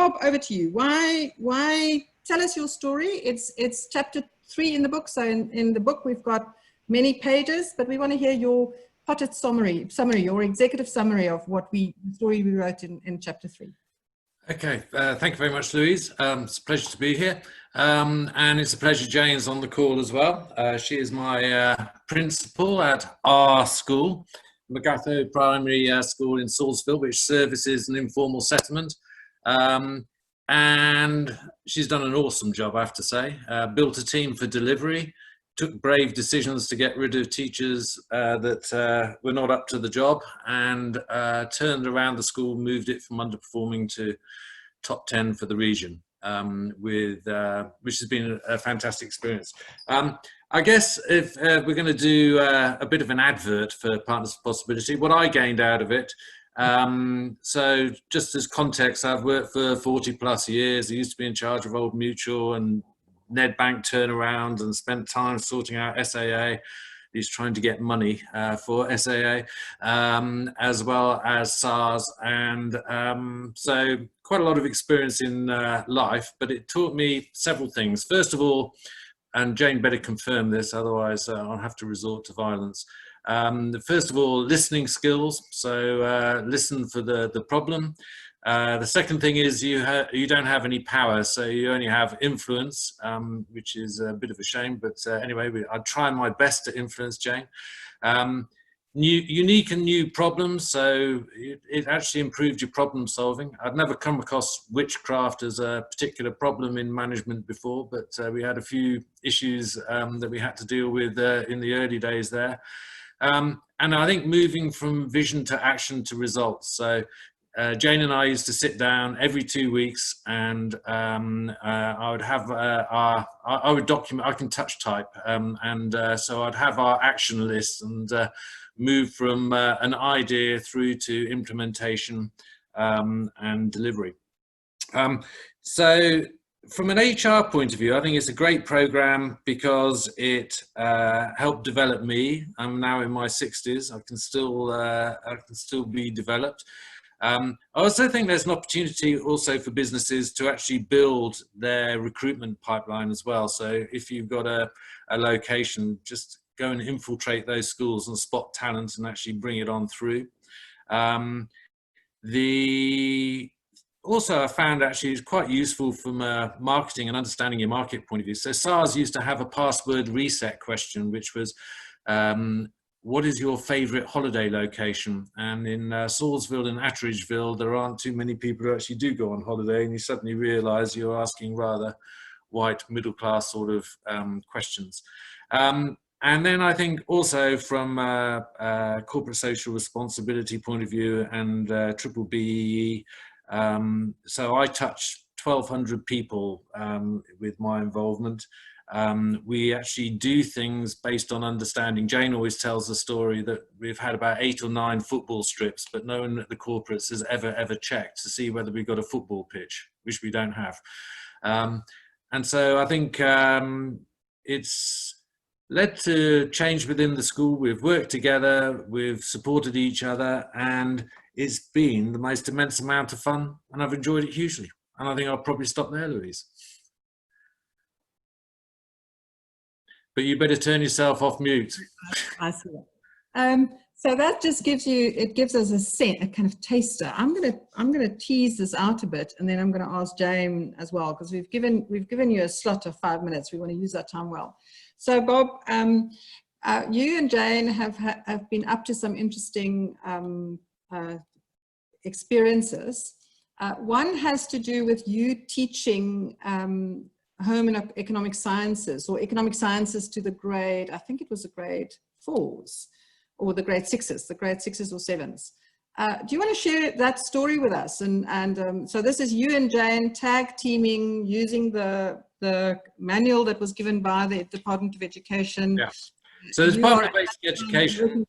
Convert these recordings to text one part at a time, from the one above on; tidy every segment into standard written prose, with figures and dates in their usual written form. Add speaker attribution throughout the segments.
Speaker 1: Bob, over to you. Why tell us your story? It's chapter 3 in the book. So in the book, we've got many pages, but we want to hear your potted summary, your executive summary of the story we wrote in chapter 3.
Speaker 2: Okay, thank you very much, Louise. It's a pleasure to be here. And it's a pleasure Jane's on the call as well. She is my principal at our school, Magatho Primary School in Salisbury, which services an informal settlement. And she's done an awesome job, I have to say. Built a team for delivery, took brave decisions to get rid of teachers that were not up to the job, and turned around the school, moved it from underperforming to top 10 for the region, which has been a fantastic experience. I guess if we're going to do a bit of an advert for Partners for Possibility, what I gained out of it, so just as context, I've worked for 40 plus years. I used to be in charge of Old Mutual and Nedbank turnaround, and spent time sorting out SAA. He's trying to get money for SAA, as well as SARS, and so quite a lot of experience in life, but it taught me several things. First of all, and Jane better confirm this, otherwise I'll have to resort to violence. First of all, listening skills, so listen for the problem. The second thing is you don't have any power, so you only have influence, which is a bit of a shame, but anyway, I try my best to influence Jane. Unique and new problems, so it actually improved your problem solving. I'd never come across witchcraft as a particular problem in management before, but we had a few issues that we had to deal with in the early days there. And I think moving from vision to action to results. So Jane and I used to sit down every 2 weeks, and I would have I would document. I can touch type, so I'd have our action list and move from an idea through to implementation and delivery. So from an HR point of view, I think it's a great program because it helped develop me. I'm now in my 60s. I can still be developed. I also think there's an opportunity also for businesses to actually build their recruitment pipeline as well. So if you've got a location, just go and infiltrate those schools and spot talent and actually bring it on through. Also, I found actually it's quite useful from a marketing and understanding your market point of view. So SARS used to have a password reset question, which was, what is your favorite holiday location? And in Salisbury and Atteridgeville, there aren't too many people who actually do go on holiday, and you suddenly realize you're asking rather white middle class sort of questions. And then I think also from a corporate social responsibility point of view and triple BEE, so I touch 1,200 people with my involvement. We actually do things based on understanding. Jane always tells the story that we've had about 8 or 9 football strips, but no one at the corporates has ever checked to see whether we've got a football pitch, which we don't have. And so I think it's led to change within the school. We've worked together, we've supported each other, and it's been the most immense amount of fun, and I've enjoyed it hugely. And I think I'll probably stop there, Louise. But you better turn yourself off mute.
Speaker 1: I see that. So that just gives us a kind of taster. I'm gonna tease this out a bit, and then I'm gonna ask Jane as well, because we've given you a slot of 5 minutes. We want to use that time well. So Bob, you and Jane have been up to some interesting experiences. One has to do with you teaching home and economic sciences, or economic sciences to the grade, I think it was the grade 4s or the grade 6s, the grade 6s or 7s. Do you want to share that story with us? And so this is you and Jane tag teaming using the manual that was given by the Department of Education.
Speaker 2: Yeah. So the Department of Basic Education.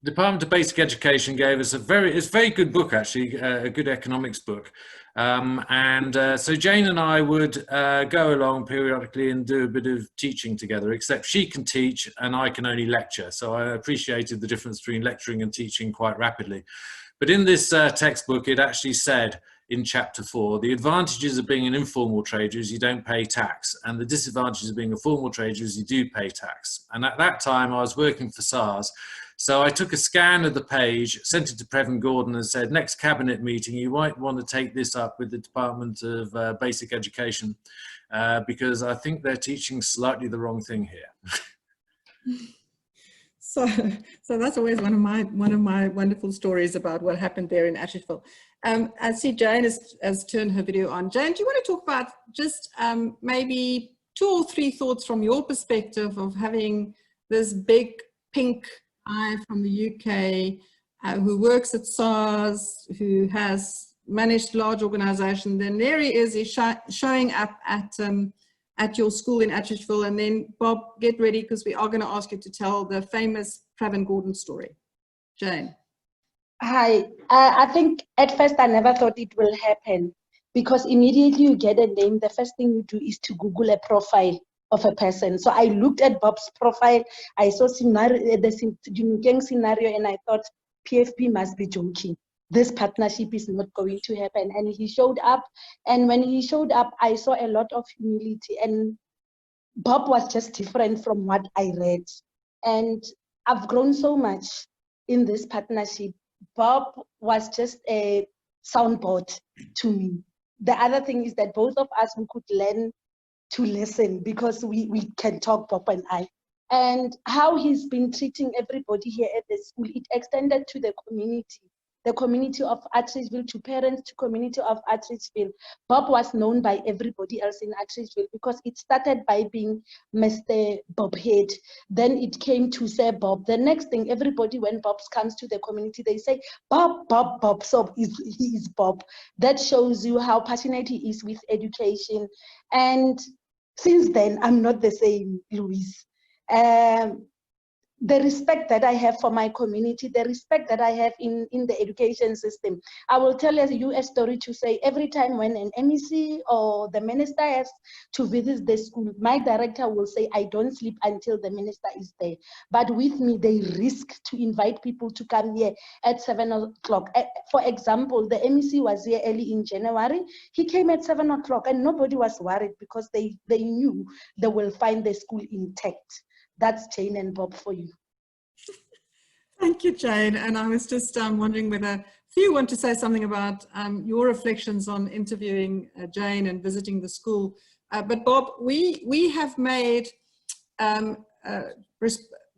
Speaker 2: Department of Basic Education gave us it's a very good book, actually, a good economics book. So Jane and I would go along periodically and do a bit of teaching together, except she can teach and I can only lecture. So I appreciated the difference between lecturing and teaching quite rapidly. But in this textbook, it actually said, in chapter 4. The advantages of being an informal trader is you don't pay tax, and the disadvantages of being a formal trader is you do pay tax. And at that time I was working for SARS, so I took a scan of the page, sent it to Previn Gordon and said, next cabinet meeting you might want to take this up with the Department of Basic Education, because I think they're teaching slightly the wrong thing here.
Speaker 1: So that's always one of my wonderful stories about what happened there in Asheville. I see Jane has turned her video on. Jane, do you want to talk about just maybe 2 or 3 thoughts from your perspective of having this big pink eye from the UK who works at SARS, who has managed large organizations, then there he is, he's showing up at your school in Asheville, and then Bob, get ready because we are going to ask you to tell the famous Previn Gordon story. Jane.
Speaker 3: Hi, I think at first I never thought it will happen, because immediately you get a name, the first thing you do is to Google a profile of a person. So I looked at Bob's profile, I saw the Junukeng scenario, and I thought PFP must be joking. This partnership is not going to happen. And he showed up, and when he showed up, I saw a lot of humility, and Bob was just different from what I read. And I've grown so much in this partnership. Bob was just a soundboard to me. The other thing is that both of us, we could learn to listen, because we can talk, Bob and I. And how he's been treating everybody here at the school, it extended to the community of Atteridgeville, to parents, to community of Atteridgeville. Bob was known by everybody else in Atteridgeville, because it started by being Mr. Bob Head. Then it came to Sir Bob. The next thing, everybody, when Bob comes to the community, they say, Bob, Bob, Bob. So he is Bob. That shows you how passionate he is with education. And since then, I'm not the same, Louise. The respect that I have for my community, the respect that I have in the education system. I will tell you a story to say, every time when an MEC or the minister has to visit the school, my director will say, I don't sleep until the minister is there. But with me, they risk to invite people to come here at 7 o'clock. For example, the MEC was here early in January. He came at 7 o'clock and nobody was worried, because they knew they will find the school intact. That's Jane and Bob for you.
Speaker 1: Thank you, Jane. And I was just wondering whether if you want to say something about your reflections on interviewing Jane and visiting the school. But Bob, we have made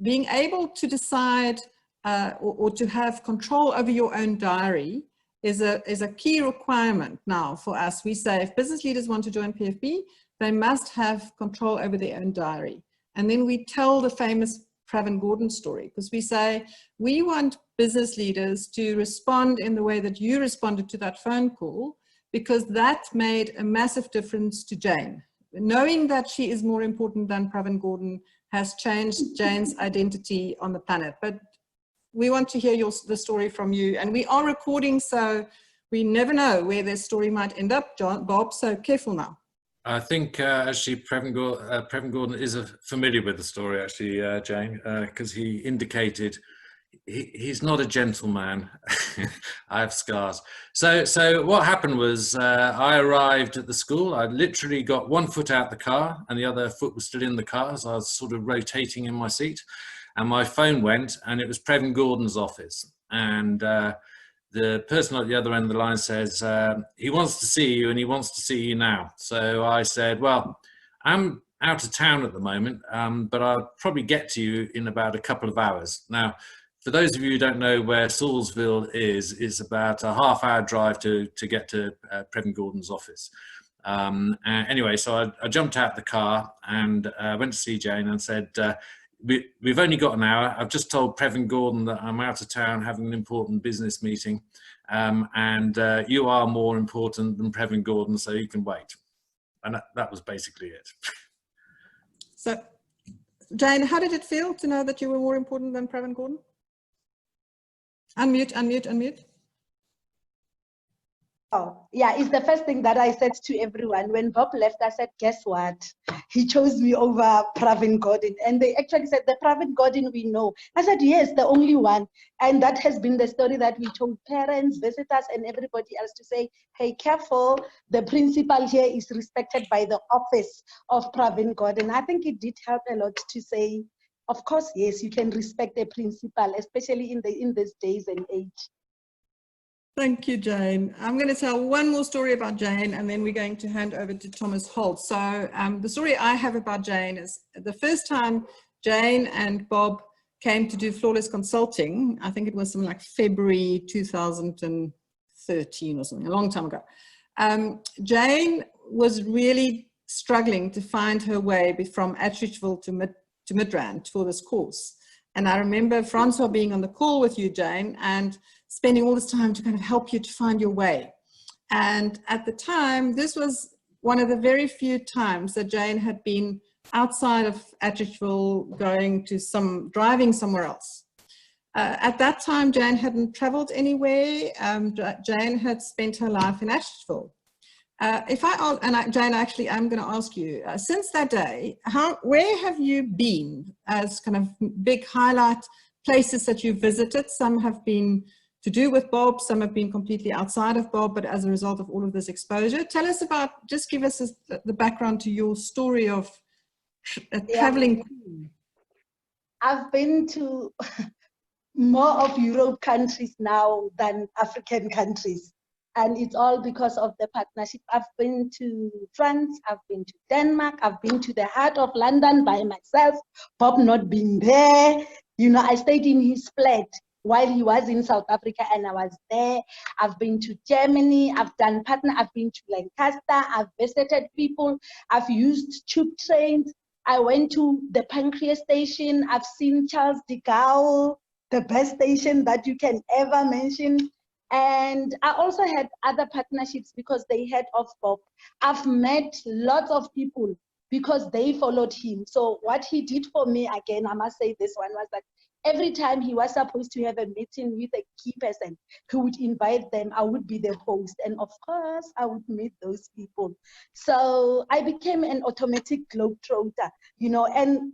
Speaker 1: being able to decide or to have control over your own diary is a key requirement now for us. We say if business leaders want to join PFB, they must have control over their own diary. And then we tell the famous Previn Gordon story, because we say we want business leaders to respond in the way that you responded to that phone call, because that made a massive difference to Jane. Knowing that she is more important than Previn Gordon has changed Jane's identity on the planet. But we want to hear the story from you, and we are recording, so we never know where this story might end up, Bob, so careful now.
Speaker 2: I think actually Previn Gordon is familiar with the story, actually, Jane, because he indicated he's not a gentleman. I have scars. So what happened was I arrived at the school. I literally got one foot out the car and the other foot was still in the car, so I was sort of rotating in my seat, and my phone went, and it was Previn Gordon's office. And the person at the other end of the line says, he wants to see you, and he wants to see you now. So I said, well, I'm out of town at the moment, but I'll probably get to you in about a couple of hours. Now, for those of you who don't know where Salisville is, it's about a half-hour drive to get to Previn Gordon's office. Anyway, so I jumped out the car and went to see Jane and said, we've only got an hour. I've just told Previn Gordon that I'm out of town having an important business meeting, and you are more important than Previn Gordon, so you can wait. And that was basically it.
Speaker 1: So, Jane, how did it feel to know that you were more important than Previn Gordon? Unmute, unmute, unmute.
Speaker 3: Oh, yeah, it's the first thing that I said to everyone. When Bob left, I said, guess what? He chose me over Pravin Gordhan. And they actually said, the Pravin Gordhan we know. I said, yes, the only one. And that has been the story that we told parents, visitors, and everybody else to say, hey, careful, the principal here is respected by the office of Pravin Gordhan. I think it did help a lot to say, of course, yes, you can respect a principal, especially in these days and age.
Speaker 1: Thank you, Jane. I'm going to tell one more story about Jane, and then we're going to hand over to Thomas Holt. So the story I have about Jane is the first time Jane and Bob came to do Flawless Consulting, I think it was something like February 2013 or something, a long time ago. Jane was really struggling to find her way from Atteridgeville to Midrand for this course. And I remember Francois being on the call with you, Jane, and spending all this time to kind of help you to find your way. And at the time, this was one of the very few times that Jane had been outside of Atteridgeville driving somewhere else. At that time, Jane hadn't traveled anywhere. Jane had spent her life in Atteridgeville. Jane, actually, I'm going to ask you, since that day, where have you been as kind of big highlight places that you've visited? Some have been to do with Bob, some have been completely outside of Bob, but as a result of all of this exposure. Tell us about, just give us the background to your story of traveling.
Speaker 3: I've been to more of Europe countries now than African countries. And it's all because of the partnership. I've been to France, I've been to Denmark, I've been to the heart of London by myself, Bob not being there. You know, I stayed in his flat while he was in South Africa and I was there. I've been to Germany, I've done partner, I've been to Lancaster, I've visited people, I've used tube trains. I went to the Pancras station, I've seen Charles de Gaulle, the best station that you can ever mention. And I also had other partnerships because they had of Bob. I've met lots of people because they followed him. So what he did for me, again, I must say this one, was that every time he was supposed to have a meeting with a key person who would invite them, I would be the host. And of course, I would meet those people. So I became an automatic globetrotter, you know, and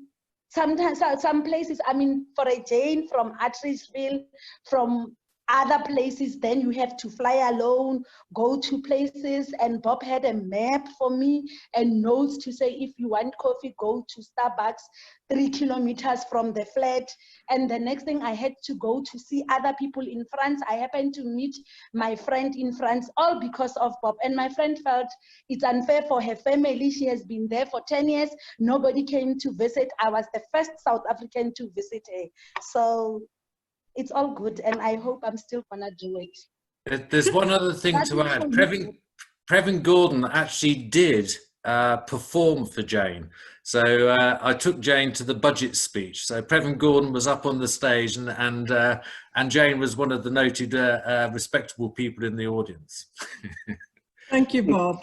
Speaker 3: sometimes some places, I mean, for a Jane from Atteridgeville, from other places, then you have to fly alone, go to places, and Bob had a map for me and notes to say, if you want coffee, go to Starbucks 3 kilometers from the flat. And the next thing, I had to go to see other people in France. I happened to meet my friend in France, all because of Bob. And my friend felt it's unfair for her family. She has been there for 10 years. Nobody came to visit. I was the first South African to visit her. So it's all good, and I hope I'm still gonna do it.
Speaker 2: There's one other thing to add. Pravin Gordhan actually did perform for Jane. So I took Jane to the budget speech. So Pravin Gordhan was up on the stage, and Jane was one of the noted respectable people in the audience.
Speaker 1: Thank you, Bob.